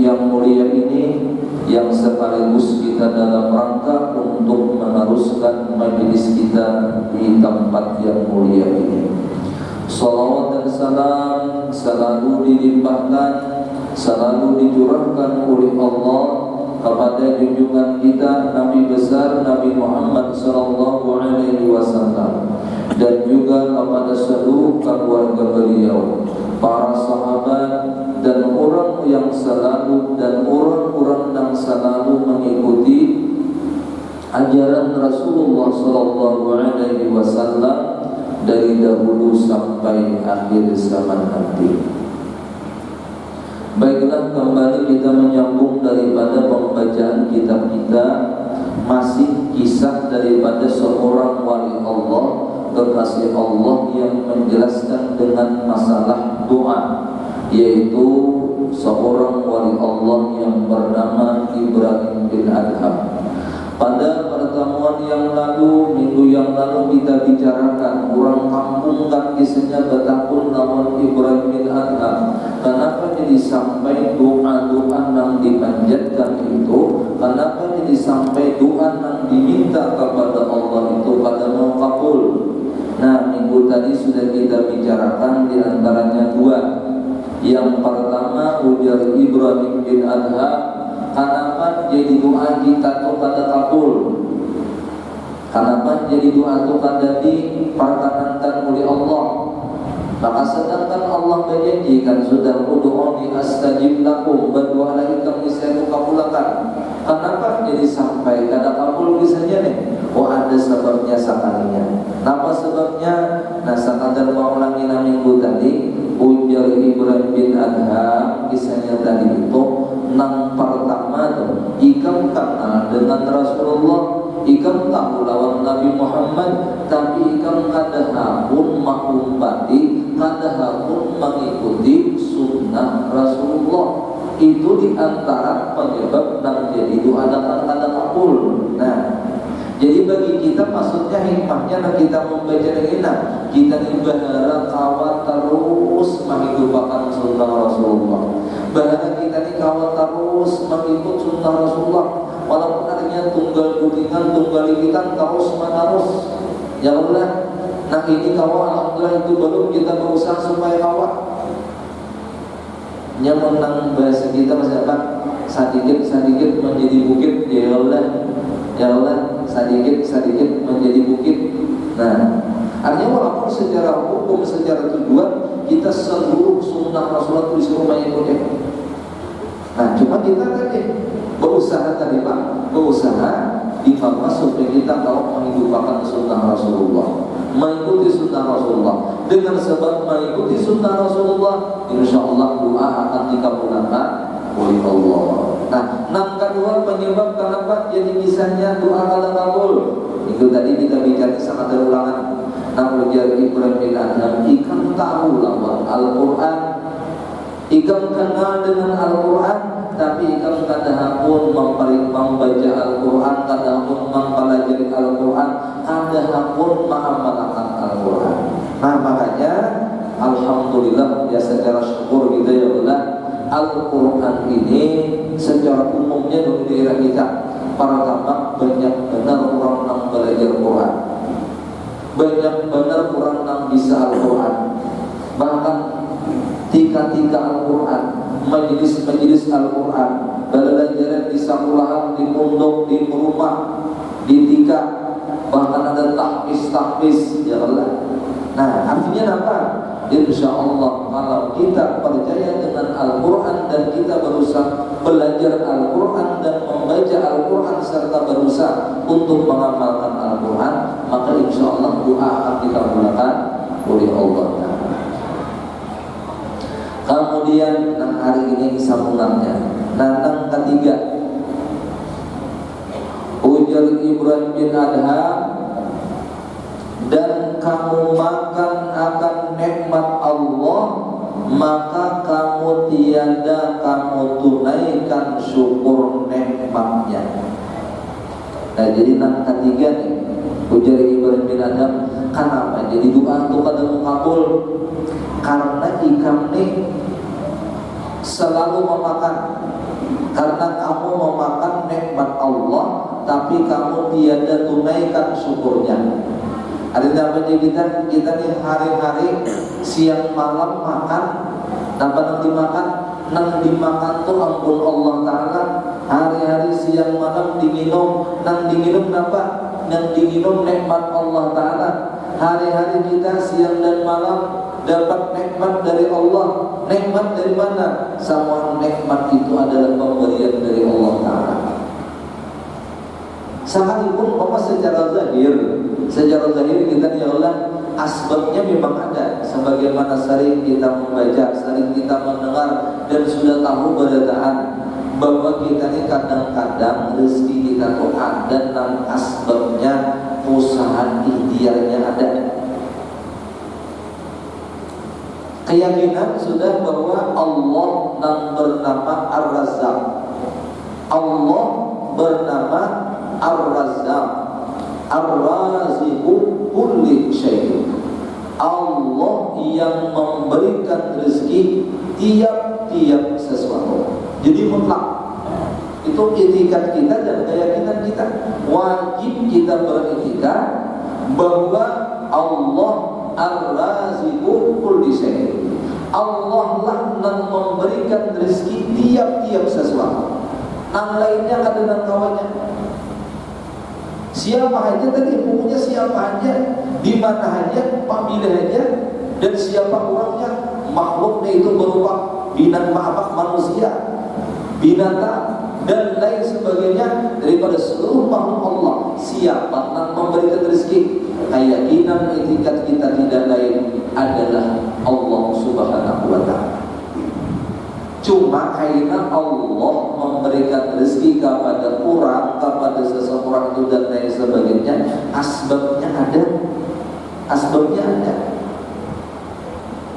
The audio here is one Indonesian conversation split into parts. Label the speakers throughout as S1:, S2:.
S1: yang mulia ini, yang sekaligus kita dalam rangka untuk meneruskan majelis kita di tempat yang mulia ini. Salawat dan salam selalu dilimpahkan, selalu dicurahkan oleh Allah kepada junjungan kita Nabi besar Nabi Muhammad sallallahu alaihi wasallam, dan juga kepada seluruh keluarga beliau, para sahabat, dan orang yang selalu dan orang-orang yang selalu mengikuti ajaran Rasulullah sallallahu alaihi wasallam dari dahulu sampai akhir zaman nanti. Baiklah, kembali kita menyambung daripada pembacaan kitab kita, masih kisah daripada seorang wali Allah, kekasih Allah yang menjelaskan dengan masalah doa, yaitu seorang wali Allah yang bernama Ibrahim bin Adham. Pada pertemuan yang lalu, minggu yang lalu kita bicarakan orang kampung kan kisahnya betapun lawan Ibrahim bin Adham. Kenapa jadi sampai doa-doa yang dipanjatkan itu? Kenapa jadi sampai doa yang diminta kepada Allah itu pada mau kabul? Nah, minggu tadi sudah kita bicarakan di antaranya dua. Yang pertama, ujar Ibrahim bin Adham, kenapa jadi doa kita tuh kada kabul? Kenapa jadi doa tuh kada diperkenankan oleh Allah? Maka sedangkan Allah berjanjikan sudah ud'uni astajib lakum, berdoa lagi kami saya kabulkan. Kenapa jadi sampai kada kabul misalnya nih? Oh, ada sebabnya sekalinya. Apa sebabnya? Nah, sekadar mau ulangi minggu tadi, ujar Ibrahim bin Adham kisahnya tadi itu nang pertama tuh ikam kenal dengan Rasulullah, ikam tahu lawan Nabi Muhammad, tapi ikam kada pun mengumpati, kada pun mengikuti sunnah Rasulullah. Itu diantara penyebab dan jadi doa dan kada kabul. Nah, jadi bagi kita maksudnya hikmahnya nah kita membaca dengan kita ibarat kawan terus menghidupkan sunnah Rasulullah. Bahkan kita ini kawan terus mengikut sunnah Rasulullah, walaupun adanya tunggal kuningan, tunggal likitan terus menerus. Ya Allah, nah ini kawan alhamdulillah itu belum kita berusaha supaya kawan. Yang menang bahasa kita masih apa? Sedikit menjadi bukit. Ya Allah, ya Allah, sedikit menjadi bukit. Nah, artinya walaupun secara hukum, secara tujuan kita seluruh sunnah Rasulullah itu disuruh mengikuti. Nah, cuma kita tadi berusaha dimaksud supaya kita kalau menghidupkan sunnah Rasulullah, mengikuti sunnah Rasulullah. Dengan sebab mengikuti sunnah Rasulullah, insya Allah doa akan dikabulkan oleh Allah. Nah, yang kedua penyebab kenapa jadi misalnya doa kada kabul, itu tadi kita bicara sangat terulangan. Nah, ujar Ibrahim bin Adham, ikam tahu lawan Al-Quran, ikam kenal dengan Al-Quran, tapi ikam kada pun membaca Al-Quran, kada pun mempelajari Al-Quran, kada pun mengamalkan Al-Quran. Nah, makanya alhamdulillah ya, secara syukur kita ya Allah, Al-Quran ini secara umumnya di daerah kita pertama banyak benar orang yang belajar Quran, banyak benar orang yang bisa Al-Quran. Bahkan tika-tika Al-Quran, majelis-majelis Al-Quran, belajar di sekolahan, di pondok, di rumah, di tika, bahkan ada tahfiz ya Allah. Nah, artinya apa? Insya Allah kalau kita percaya dengan Al-Quran dan kita berusaha belajar Al-Quran dan membaca Al-Quran serta berusaha untuk mengamalkan Al-Quran, maka insya Allah doa akan dikabulkan oleh Allah. Kemudian hari ini sambungannya. Yang ketiga, ujar Ibrahim bin Adham, dan kamu makan akan nikmat Allah, maka kamu tiada kamu tunaikan syukur nikmatnya. Nah, jadi yang ketiga nih, ujar Ibrahim bin Adham, kenapa jadi doa itu kada kabul? Karena ikam nih selalu memakan, karena kamu memakan nikmat Allah, tapi kamu tiada tunaikan syukurnya. Artinya apa kita nih hari-hari siang malam makan, apa nang dimakan? Nang dimakan tuh ampun Allah Ta'ala. Hari-hari siang malam diminum, nang diminum apa? Nang diminum nikmat Allah Ta'ala. Hari-hari kita siang dan malam dapat nikmat dari Allah. Nikmat dari mana? Semua nikmat itu adalah pemberian dari Allah Ta'ala. Sekalipun secara zahir kita ya Allah, asbabnya memang ada, sebagaimana sering kita membaca, sering kita mendengar dan sudah tahu beritaan bahwa kita ini kadang-kadang rezeki kita tuh ada dan asbabnya, usaha ikhtiarnya ada. Keyakinan sudah bahwa Allah yang bernama Ar-Razzaq, Allah bernama Ar-Razzaq, Ar-Raziqu kulli syai'. Allah yang memberikan rezeki tiap-tiap sesuatu. Jadi mutlak. Itu etikat kita dan keyakinan kita. Wajib kita beretikat bahwa Allah Ar-Raziqu kulli syai'. Allah lah yang memberikan rezeki tiap-tiap sesuatu. Yang lainnya ada dan kawannya. Siapa aja tadi, pokoknya siapa aja, di mana aja, pamilih aja, dan siapa orangnya, makhluknya itu berupa manusia, binatang, dan lain sebagainya daripada seluruh makhluk Allah. Siapa yang memberikan rezeki? Keyakinan etikat kita tidak lain adalah Allah Subhanahu wa Ta'ala. Cuma karena Allah memberikan rezeki kepada orang, kepada seseorang itu dan lain sebagainya, asbabnya ada.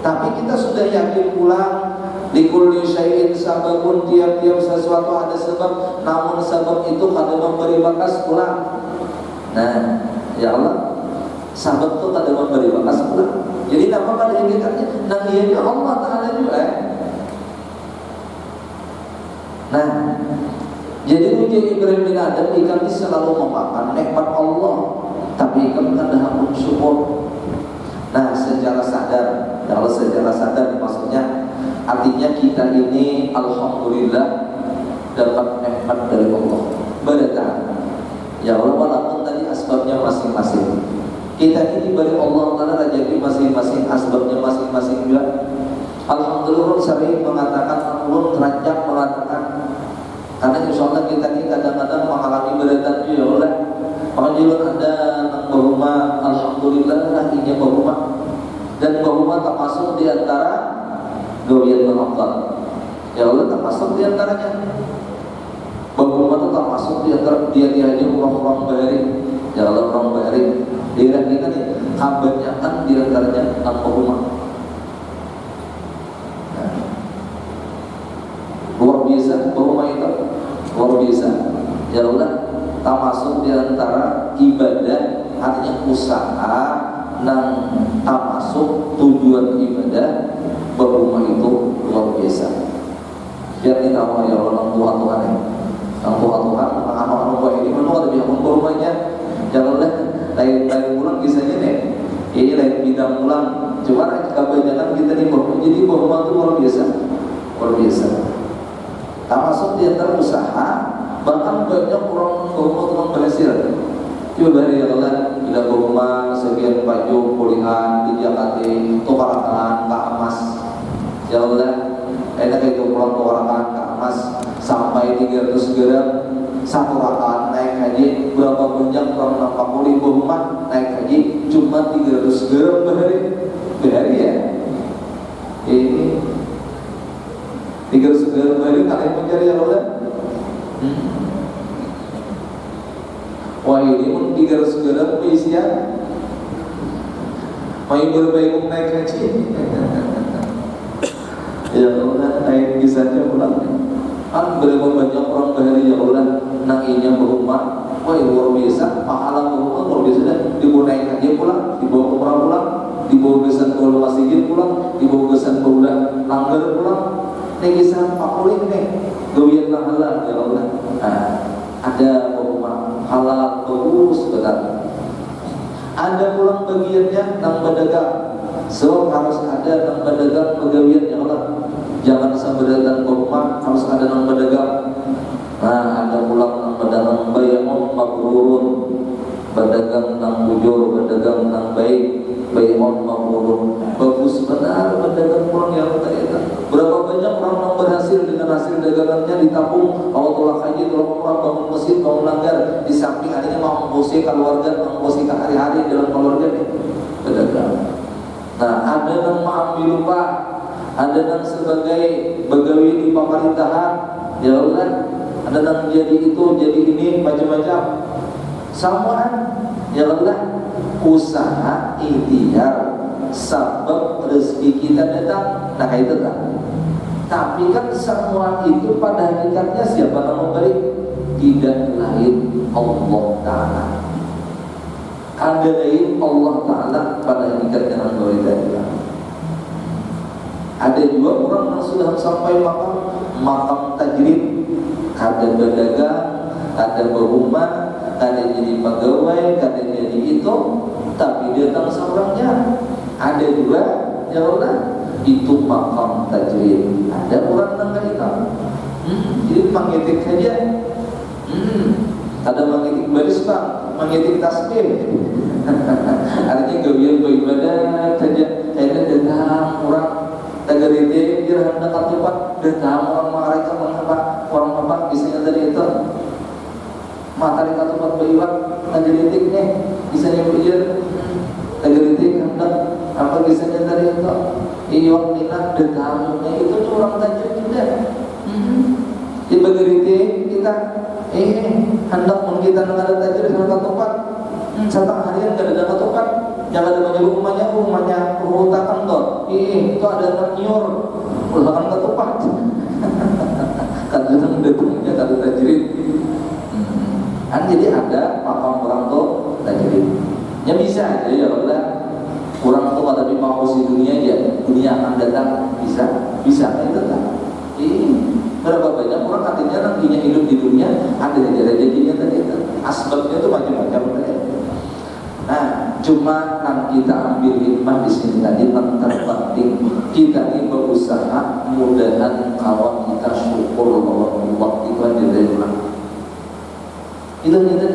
S1: Tapi kita sudah yakin pula likulli syai'in sababun, tiap-tiap sesuatu ada sebab, namun sebab itu kadang memberi bakas pula. Nah, ya Allah, sebab itu kadang memberi bakas pula. Jadi apa pada hakikatnya? Nah, iya Allah Ta'ala juga. Nah, jadi uji Ibrahim bin Adam ikan selalu memakan nikmat Allah, tapi ikan kan dah pun syukur. Nah, secara sadar, kalau secara sadar maksudnya artinya kita ini alhamdulillah dapat nikmat dari Allah. Berkah. Ya Allah, walaupun tadi asbabnya masing-masing. Kita ini diberi Allah Ta'ala rezeki masing-masing, asbabnya masing-masing juga. Alhamdulillah sering mengatakan, ulun keranjang mengatakan, karena insya Allah kita ini kadang-kadang mengalami berat ya Allah. Makanya ulun ada nang bahuma, alhamdulillah akhirnya bahuma, dan bahuma termasuk di antara gawian Allah. Ya Allah termasuk di antaranya. Bahuma itu termasuk di antara dia orang-orang bahari. Ya Allah orang bahari. Daerah kita nih kebanyakan di antaranya nang bahuma. Luar biasa, bahwa itu luar biasa. Ya Allah, tak masuk di antara ibadah, artinya usaha, nang tak masuk tujuan ibadah, bahwa itu luar biasa. Biar kita tahu ya Allah, nang Tuhan ini, nang Tuhan, anak-anak ini luar biasa. Bahwanya, ya Allah, lain ulang kisahnya nih. Ini lain bidang ulang. Cuma kebanyakan kita nih bahwa jadi bahwa itu luar biasa, luar biasa. Tak masuk di antara usaha, bahkan banyak orang berhasil. Coba dari ya Allah, bila rumah sekian baju pulingan di Jakarta, tukarakan ke emas. Ya Allah, enak itu pulang tukarakan ke emas sampai 300 gram satu rakaat naik haji. Berapa banyak orang nampak pulih rumah naik haji cuma 300 gram berhari ya. Ini 300 gram hari kalian mencari yang Allah. Wah ini pun 300 gram isian. Mau berbaik naik haji. Ya Allah, naik kisahnya pulang. Kan berapa banyak orang bahari ya Allah nanginya berumah. Wah luar biasa, pahala berumah luar biasa dah. Dibawa naik haji pulang, dibawa umrah pulang, dibawa besan bola masjid pulang, dibawa besan bola langgar pulang. kisah pakuling nih gawian halal ya Allah. Ada rumah halal bagus benar. Ada pulang bagiannya nang pedagang. So harus ada nang pedagang pegawian ya Allah. Jangan sampai datang ke rumah harus ada nang pedagang. Ada pulang nang pedagang bay'un mabrurun. Pedagang nang bujur, pedagang nang baik, bay'un mabrurun. Bagus benar pedagang pulang yang kita. Berapa banyak orang yang berhasil dengan hasil dagangannya ditabung, awal haji, tolong orang bangun masjid, bangun langgar, di samping adanya mengungsi keluarga, mengungsi hari-hari dalam keluarga nih pedagang. Ada yang mengambil upah, ada yang sebagai begawi di pemerintahan, ya Allah, ada yang jadi itu, jadi ini, macam-macam. Samaan, ya Allah, usaha ikhtiar sebab rezeki kita datang. Nah itu tak. Tapi kan semua itu pada hakikatnya siapa yang memberi? Tidak lain Allah Ta'ala. Ada lain Allah Ta'ala pada hakikatnya yang memberi tadi. Ada juga orang yang sudah sampai makam tajrid, ada berdagang, ada berumah, ada jadi pegawai, ada jadi itu, tapi datang seorangnya. Ada juga ya Allah itu makam tajrid. Ada orang tangga hitam, jadi mengetik saja. Ada mengetik baris bang, mengetik tasbih. Artinya gawian beribadah saja. Saya datang orang tagarite dia hendak tempat datang orang mereka mengapa orang apa bisanya dari itu. Mata di tempat beribadah tajridik nih bisanya belajar tajridik hendak apa bisanya dari itu. Iwak minat datangnya itu tuh orang tajrid juga. Di bagerite kita hendak mun kita nang ada tajrid hendak tempat satang harian kada ada tempat jangan ada banyak rumahnya hutakan tuh itu ada anak nyur ulangan ke tempat kan datang datangnya kada tajrid. Jadi ada makam orang tuh tajrid ya bisa aja ya Allah. Orang tuh kada mau si dunia aja, dunia akan datang bisa itu tak. Berapa banyak orang katanya nantinya hidup di dunia ada rezekinya tadi. Asbabnya itu macam-macam tadi. Cuma yang kita ambil hikmah di sini tadi yang terpenting kita ini berusaha mudahan kalau kita syukur bahwa Allah itu ada dari Allah. Itu kita